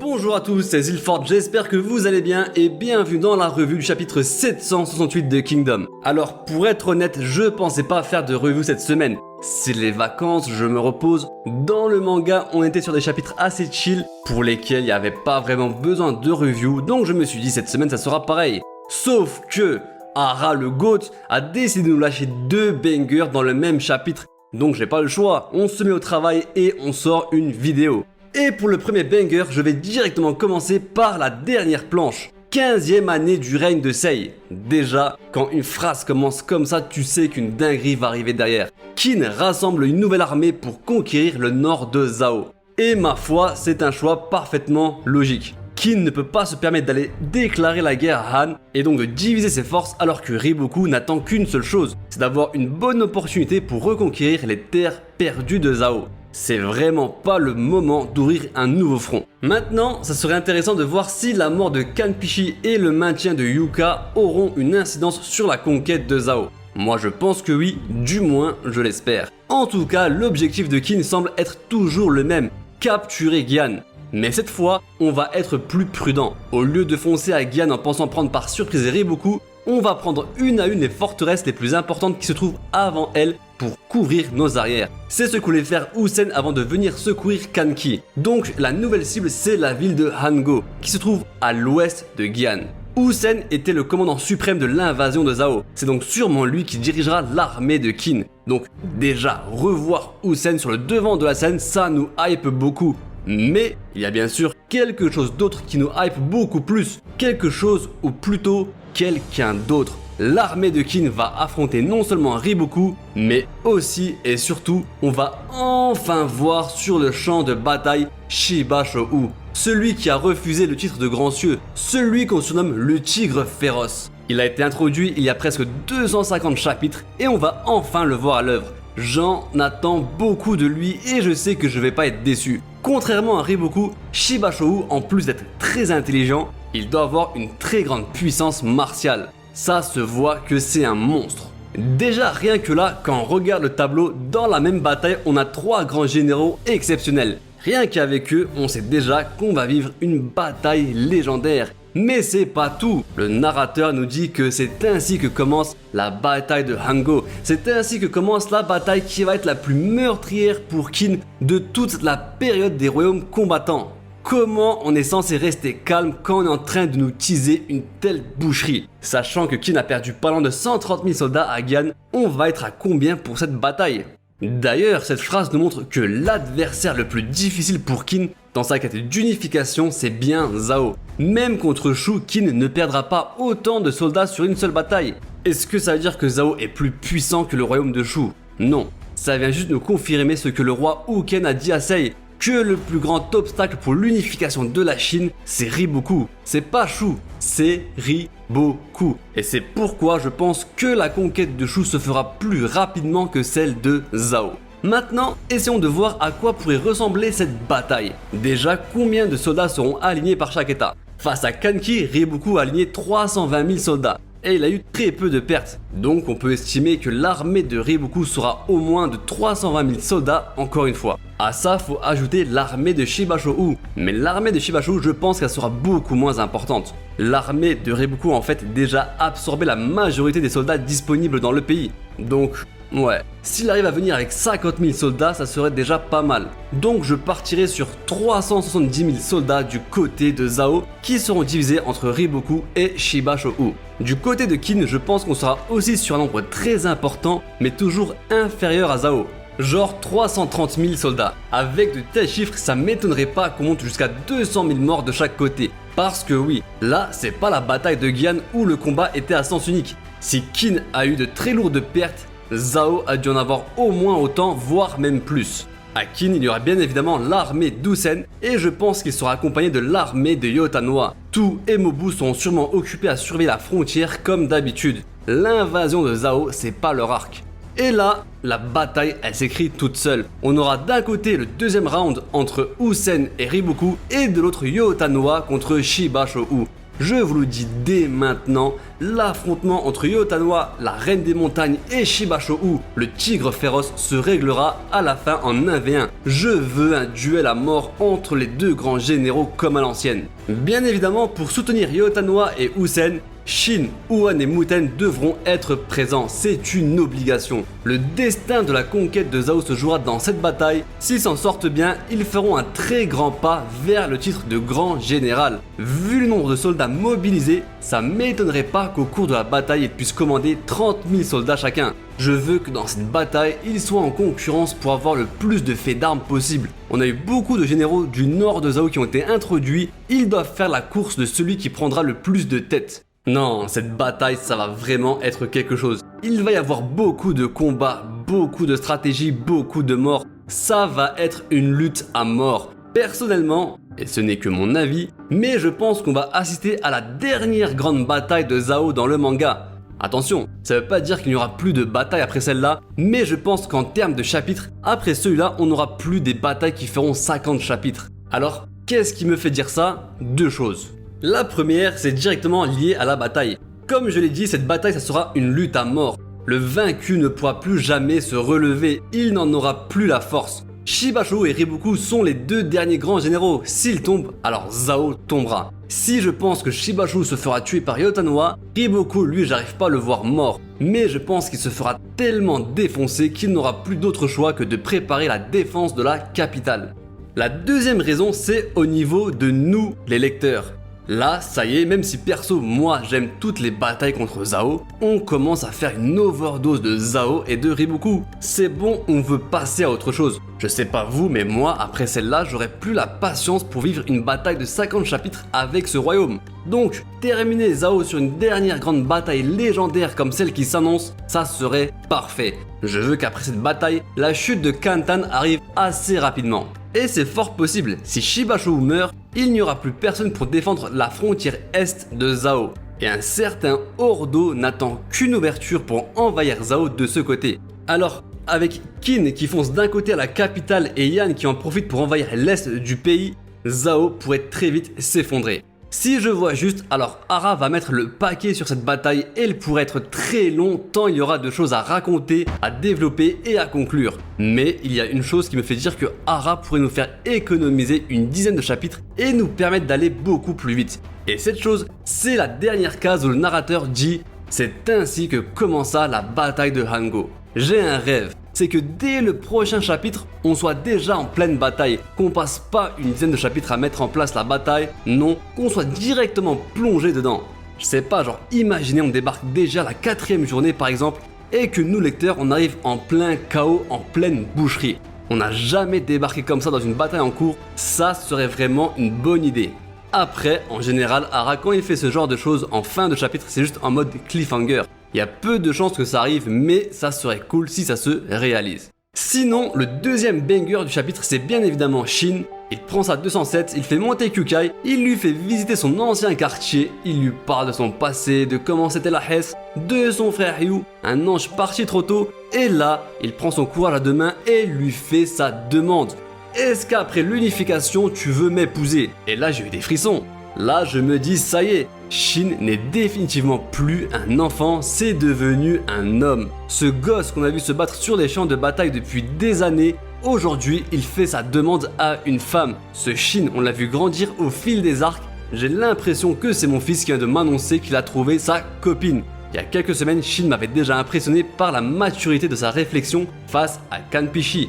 Bonjour à tous, c'est Zilford, j'espère que vous allez bien et bienvenue dans la revue du chapitre 768 de Kingdom. Alors pour être honnête, je pensais pas faire de revue cette semaine. C'est les vacances, je me repose. Dans le manga, on était sur des chapitres assez chill pour lesquels il n'y avait pas vraiment besoin de review, donc je me suis dit cette semaine ça sera pareil. Sauf que Ara le GOAT a décidé de nous lâcher 2 bangers dans le même chapitre. Donc j'ai pas le choix, on se met au travail et on sort une vidéo. Et pour le premier banger, je vais directement commencer par la dernière planche. 15e année du règne de Sei. Déjà, quand une phrase commence comme ça, tu sais qu'une dinguerie va arriver derrière. Qin rassemble une nouvelle armée pour conquérir le nord de Zhao. Et ma foi, c'est un choix parfaitement logique. Qin ne peut pas se permettre d'aller déclarer la guerre à Han et donc de diviser ses forces alors que Riboku n'attend qu'une seule chose, c'est d'avoir une bonne opportunité pour reconquérir les terres perdues de Zhao. C'est vraiment pas le moment d'ouvrir un nouveau front. Maintenant, ça serait intéressant de voir si la mort de Kanpishi et le maintien de Yuka auront une incidence sur la conquête de Zhao. Moi je pense que oui, du moins je l'espère. En tout cas, l'objectif de Qin semble être toujours le même, capturer Gian. Mais cette fois, on va être plus prudent. Au lieu de foncer à Gian en pensant prendre par surprise Riboku, on va prendre une à une les forteresses les plus importantes qui se trouvent avant elle pour couvrir nos arrières. C'est ce que voulait faire Usen avant de venir secourir Kanki. Donc la nouvelle cible c'est la ville de Hango, qui se trouve à l'ouest de Gian. Usen était le commandant suprême de l'invasion de Zhao. C'est donc sûrement lui qui dirigera l'armée de Qin. Donc déjà, revoir Usen sur le devant de la scène, ça nous hype beaucoup. Mais il y a bien sûr quelque chose d'autre qui nous hype beaucoup plus. Quelque chose ou plutôt quelqu'un d'autre. L'armée de Qin va affronter non seulement Riboku, mais aussi et surtout, on va enfin voir sur le champ de bataille Shiba Shou, celui qui a refusé le titre de Grand Cieux, celui qu'on surnomme le Tigre Féroce. Il a été introduit il y a presque 250 chapitres et on va enfin le voir à l'œuvre. J'en attends beaucoup de lui et je sais que je vais pas être déçu. Contrairement à Riboku, Shiba Shou, en plus d'être très intelligent, il doit avoir une très grande puissance martiale. Ça se voit que c'est un monstre. Déjà rien que là, quand on regarde le tableau, dans la même bataille, on a 3 grands généraux exceptionnels. Rien qu'avec eux, on sait déjà qu'on va vivre une bataille légendaire. Mais c'est pas tout. Le narrateur nous dit que c'est ainsi que commence la bataille de Hango. C'est ainsi que commence la bataille qui va être la plus meurtrière pour Qin de toute la période des royaumes combattants. Comment on est censé rester calme quand on est en train de nous teaser une telle boucherie? Sachant que Qin a perdu pas loin de 130 000 soldats à Gian, on va être à combien pour cette bataille? D'ailleurs, cette phrase nous montre que l'adversaire le plus difficile pour Qin dans sa quête d'unification, c'est bien Zhao. Même contre Shu, Qin ne perdra pas autant de soldats sur une seule bataille. Est-ce que ça veut dire que Zhao est plus puissant que le royaume de Shu? Non, ça vient juste nous confirmer ce que le roi Huken a dit à Sei, que le plus grand obstacle pour l'unification de la Chine, c'est Riboku. C'est pas Shu, c'est Riboku. Et c'est pourquoi je pense que la conquête de Shu se fera plus rapidement que celle de Zhao. Maintenant, essayons de voir à quoi pourrait ressembler cette bataille. Déjà, combien de soldats seront alignés par chaque état? Face à Kanki, Riboku a aligné 320 000 soldats. Et il a eu très peu de pertes. Donc on peut estimer que l'armée de Riboku sera au moins de 320 000 soldats encore une fois. À ça, faut ajouter l'armée de Shiba Shou. Mais l'armée de Shiba Shou, je pense qu'elle sera beaucoup moins importante. L'armée de Riboku a en fait déjà absorbé la majorité des soldats disponibles dans le pays. Donc, ouais, s'il arrive à venir avec 50 000 soldats, ça serait déjà pas mal. Donc je partirai sur 370 000 soldats du côté de Zhao qui seront divisés entre Riboku et Shiba Shou. Du côté de Qin, je pense qu'on sera aussi sur un nombre très important, mais toujours inférieur à Zhao. Genre 330 000 soldats. Avec de tels chiffres, ça m'étonnerait pas qu'on monte jusqu'à 200 000 morts de chaque côté. Parce que oui, là, c'est pas la bataille de Gian où le combat était à sens unique. Si Qin a eu de très lourdes pertes, Zhao a dû en avoir au moins autant, voire même plus. À Qin, il y aura bien évidemment l'armée d'Usen et je pense qu'il sera accompagné de l'armée de Yotanoa. Tu et Mobu seront sûrement occupés à surveiller la frontière comme d'habitude. L'invasion de Zhao, c'est pas leur arc. Et là, la bataille, elle s'écrit toute seule. On aura d'un côté le deuxième round entre Usen et Riboku et de l'autre Yotanoa contre Shiba Shou. Je vous le dis dès maintenant, l'affrontement entre Yotanwa, la reine des montagnes, et Shiba Shou, le tigre féroce, se réglera à la fin en 1v1. Je veux un duel à mort entre les deux grands généraux comme à l'ancienne. Bien évidemment, pour soutenir Yotanwa et Usen, Shin, Uan et Muten devront être présents, c'est une obligation. Le destin de la conquête de Zhao se jouera dans cette bataille. S'ils s'en sortent bien, ils feront un très grand pas vers le titre de grand général. Vu le nombre de soldats mobilisés, ça m'étonnerait pas qu'au cours de la bataille, ils puissent commander 30 000 soldats chacun. Je veux que dans cette bataille, ils soient en concurrence pour avoir le plus de faits d'armes possible. On a eu beaucoup de généraux du nord de Zhao qui ont été introduits, ils doivent faire la course de celui qui prendra le plus de têtes. Non, cette bataille, ça va vraiment être quelque chose. Il va y avoir beaucoup de combats, beaucoup de stratégies, beaucoup de morts. Ça va être une lutte à mort. Personnellement, et ce n'est que mon avis, mais je pense qu'on va assister à la dernière grande bataille de Zhao dans le manga. Attention, ça veut pas dire qu'il n'y aura plus de batailles après celle-là, mais je pense qu'en termes de chapitres, après celui-là, on n'aura plus des batailles qui feront 50 chapitres. Alors, qu'est-ce qui me fait dire ça? Deux choses. La première, c'est directement lié à la bataille. Comme je l'ai dit, cette bataille, ça sera une lutte à mort. Le vaincu ne pourra plus jamais se relever, il n'en aura plus la force. Shiba Shou et Riboku sont les deux derniers grands généraux. S'ils tombent, alors Zhao tombera. Si je pense que Shiba Shou se fera tuer par Yotanwa, Riboku, lui, j'arrive pas à le voir mort. Mais je pense qu'il se fera tellement défoncer qu'il n'aura plus d'autre choix que de préparer la défense de la capitale. La deuxième raison, c'est au niveau de nous, les lecteurs. Là, ça y est, même si perso, moi, j'aime toutes les batailles contre Zhao, on commence à faire une overdose de Zhao et de Riboku. C'est bon, on veut passer à autre chose. Je sais pas vous, mais moi, après celle-là, j'aurais plus la patience pour vivre une bataille de 50 chapitres avec ce royaume. Donc, terminer Zhao sur une dernière grande bataille légendaire comme celle qui s'annonce, ça serait parfait. Je veux qu'après cette bataille, la chute de Kantan arrive assez rapidement. Et c'est fort possible, si Shiba Shou meurt, il n'y aura plus personne pour défendre la frontière est de Zhao. Et un certain Ordo n'attend qu'une ouverture pour envahir Zhao de ce côté. Alors, avec Qin qui fonce d'un côté à la capitale et Yan qui en profite pour envahir l'est du pays, Zhao pourrait très vite s'effondrer. Si je vois juste, alors Hara va mettre le paquet sur cette bataille et elle pourrait être très long tant il y aura de choses à raconter, à développer et à conclure. Mais il y a une chose qui me fait dire que Hara pourrait nous faire économiser une dizaine de chapitres et nous permettre d'aller beaucoup plus vite. Et cette chose, c'est la dernière case où le narrateur dit « C'est ainsi que commença la bataille de Hango ». J'ai un rêve, c'est que dès le prochain chapitre, on soit déjà en pleine bataille, qu'on passe pas une dizaine de chapitres à mettre en place la bataille, non, qu'on soit directement plongé dedans. Je sais pas, genre imaginez on débarque déjà à la 4e journée par exemple, et que nous lecteurs on arrive en plein chaos, en pleine boucherie. On n'a jamais débarqué comme ça dans une bataille en cours, ça serait vraiment une bonne idée. Après, en général, Hara quand il fait ce genre de choses en fin de chapitre, c'est juste en mode cliffhanger. Il y a peu de chances que ça arrive, mais ça serait cool si ça se réalise. Sinon, le deuxième banger du chapitre, c'est bien évidemment Shin. Il prend sa 207, il fait monter Kyukai, il lui fait visiter son ancien quartier, il lui parle de son passé, de comment c'était la Hesse, de son frère Ryu, un ange parti trop tôt, et là, il prend son courage à deux mains et lui fait sa demande. Est-ce qu'après l'unification, tu veux m'épouser? Et là, j'ai eu des frissons. Là, je me dis, ça y est, Shin n'est définitivement plus un enfant, c'est devenu un homme. Ce gosse qu'on a vu se battre sur les champs de bataille depuis des années, aujourd'hui, il fait sa demande à une femme. Ce Shin, on l'a vu grandir au fil des arcs. J'ai l'impression que c'est mon fils qui vient de m'annoncer qu'il a trouvé sa copine. Il y a quelques semaines, Shin m'avait déjà impressionné par la maturité de sa réflexion face à Kanpishi.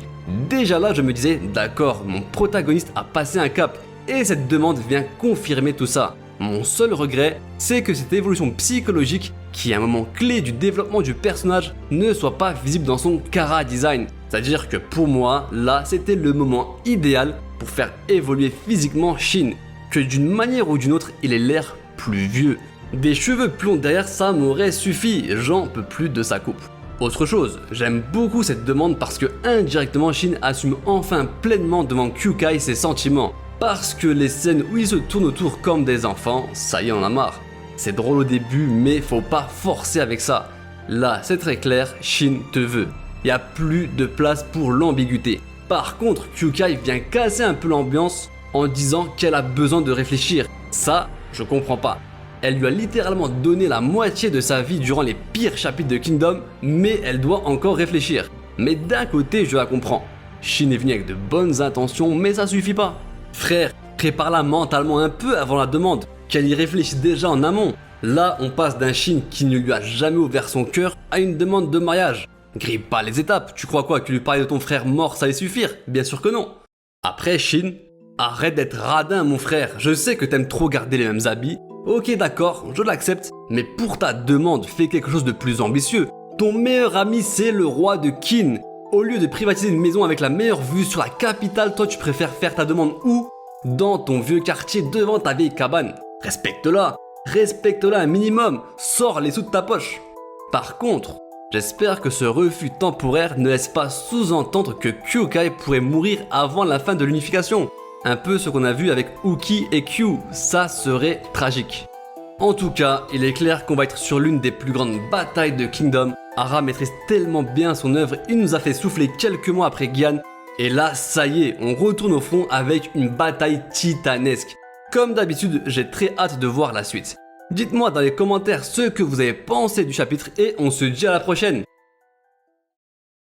Déjà là, je me disais, d'accord, mon protagoniste a passé un cap. Et cette demande vient confirmer tout ça. Mon seul regret, c'est que cette évolution psychologique, qui est un moment clé du développement du personnage, ne soit pas visible dans son chara design. C'est-à-dire que pour moi, là, c'était le moment idéal pour faire évoluer physiquement Shin. Que d'une manière ou d'une autre, il ait l'air plus vieux. Des cheveux blonds derrière, ça m'aurait suffi, j'en peux plus de sa coupe. Autre chose, j'aime beaucoup cette demande parce que indirectement Shin assume enfin pleinement devant Kyukai ses sentiments. Parce que les scènes où ils se tournent autour comme des enfants, ça y est, on en a marre. C'est drôle au début, mais faut pas forcer avec ça. Là, c'est très clair, Shin te veut. Y a plus de place pour l'ambiguïté. Par contre, Kyukai vient casser un peu l'ambiance en disant qu'elle a besoin de réfléchir. Ça, je comprends pas. Elle lui a littéralement donné la moitié de sa vie durant les pires chapitres de Kingdom, mais elle doit encore réfléchir. Mais d'un côté, je la comprends. Shin est venu avec de bonnes intentions, mais ça suffit pas. Frère, prépare-la mentalement un peu avant la demande, qu'elle y réfléchisse déjà en amont. Là, on passe d'un Shin qui ne lui a jamais ouvert son cœur à une demande de mariage. Grille pas les étapes, tu crois quoi, que lui parler de ton frère mort ça allait suffire? Bien sûr que non. Après, Shin, arrête d'être radin mon frère, je sais que t'aimes trop garder les mêmes habits. Ok d'accord, je l'accepte, mais pour ta demande, fais quelque chose de plus ambitieux. Ton meilleur ami c'est le roi de Qin. Au lieu de privatiser une maison avec la meilleure vue sur la capitale, toi tu préfères faire ta demande où? Dans ton vieux quartier devant ta vieille cabane. Respecte-la un minimum, sors les sous de ta poche. Par contre, j'espère que ce refus temporaire ne laisse pas sous-entendre que Kyukai pourrait mourir avant la fin de l'unification. Un peu ce qu'on a vu avec Uki et Kyu, ça serait tragique. En tout cas, il est clair qu'on va être sur l'une des plus grandes batailles de Kingdom. Ara maîtrise tellement bien son œuvre, il nous a fait souffler quelques mois après Gian. Et là, ça y est, on retourne au front avec une bataille titanesque. Comme d'habitude, j'ai très hâte de voir la suite. Dites-moi dans les commentaires ce que vous avez pensé du chapitre et on se dit à la prochaine.